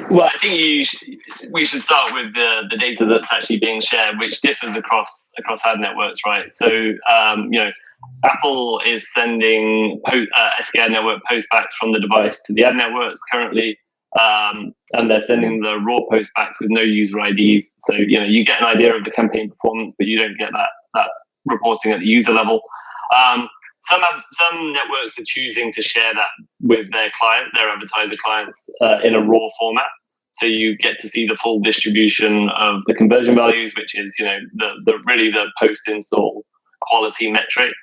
Well, I think we should start with the data that's actually being shared, which differs across ad networks, right? So, Apple is sending SKAdNetwork postbacks from the device to the ad networks currently, and they're sending the raw postbacks with no user IDs. So, you get an idea of the campaign performance, but you don't get that reporting at the user level. Some networks are choosing to share that with their advertiser clients, in a raw format. So you get to see the full distribution of the conversion values, which is, the post-install quality metric.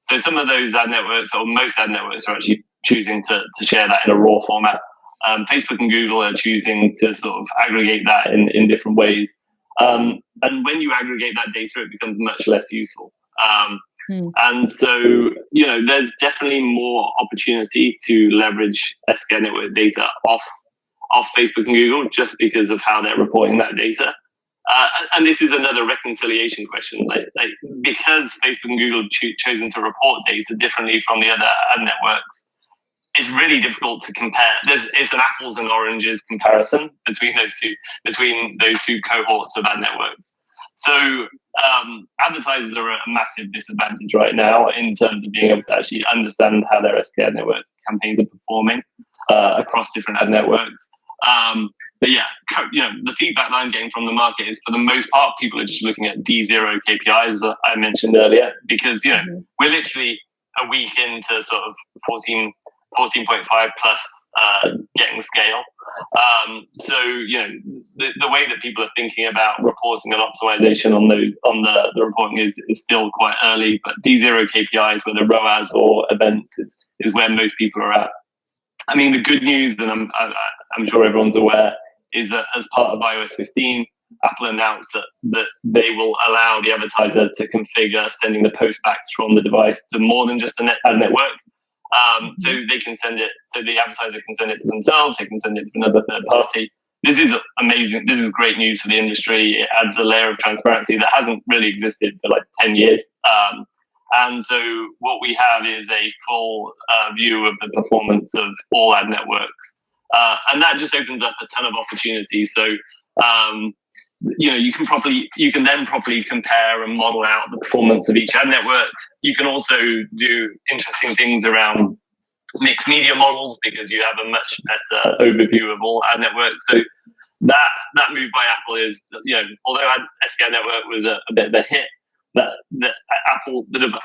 So some of those ad networks, or most ad networks, are actually choosing to share that in a raw format. Facebook and Google are choosing to sort of aggregate that in different ways. And when you aggregate that data, it becomes much less useful. And so, there's definitely more opportunity to leverage SKAdNetwork data off Facebook and Google just because of how they're reporting that data. And this is another reconciliation question, because Facebook and Google have chosen to report data differently from the other ad networks. It's really difficult to compare. It's an apples and oranges comparison between those two cohorts of ad networks. So advertisers are at a massive disadvantage right now in terms of being able to actually understand how their SKAdNetwork campaigns are performing across different ad networks. But yeah, the feedback that I'm getting from the market is, for the most part, people are just looking at D0 KPIs, as I mentioned earlier, because we're literally a week into sort of 14.5 plus getting scale. So the way that people are thinking about reporting and optimization on the reporting is still quite early. But D0 KPIs, whether ROAS or events, is where most people are at. I mean, the good news, and I'm sure everyone's aware, is that as part of iOS 15, Apple announced that they will allow the advertiser to configure sending the postbacks from the device to more than just an ad network. So they can send it, so the advertiser can send it to themselves, they can send it to another third party. This is amazing. This is great news for the industry. It adds a layer of transparency that hasn't really existed for like 10 years. And so what we have is a full view of the performance of all ad networks. And that just opens up a ton of opportunities. So, you can then properly compare and model out the performance of each ad network. You can also do interesting things around mixed media models, because you have a much better overview of all ad networks. So that move by Apple is, although SKAdNetwork was a bit of a hit, that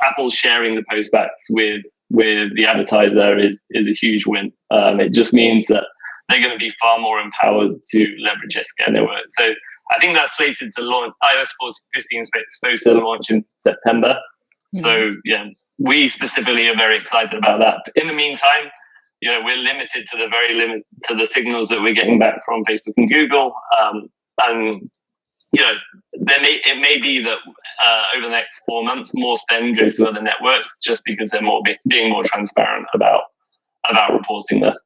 Apple sharing the postbacks with the advertiser is a huge win. It just means that they're going to be far more empowered to leverage SKAdNetwork. So I think that's slated to launch. iOS 15 is supposed to launch in September. So we specifically are very excited about that. But in the meantime, we're limited to the signals that we're getting back from Facebook and Google. And it may be that over the next 4 months, more spend goes to other networks just because they're being more transparent about reporting there.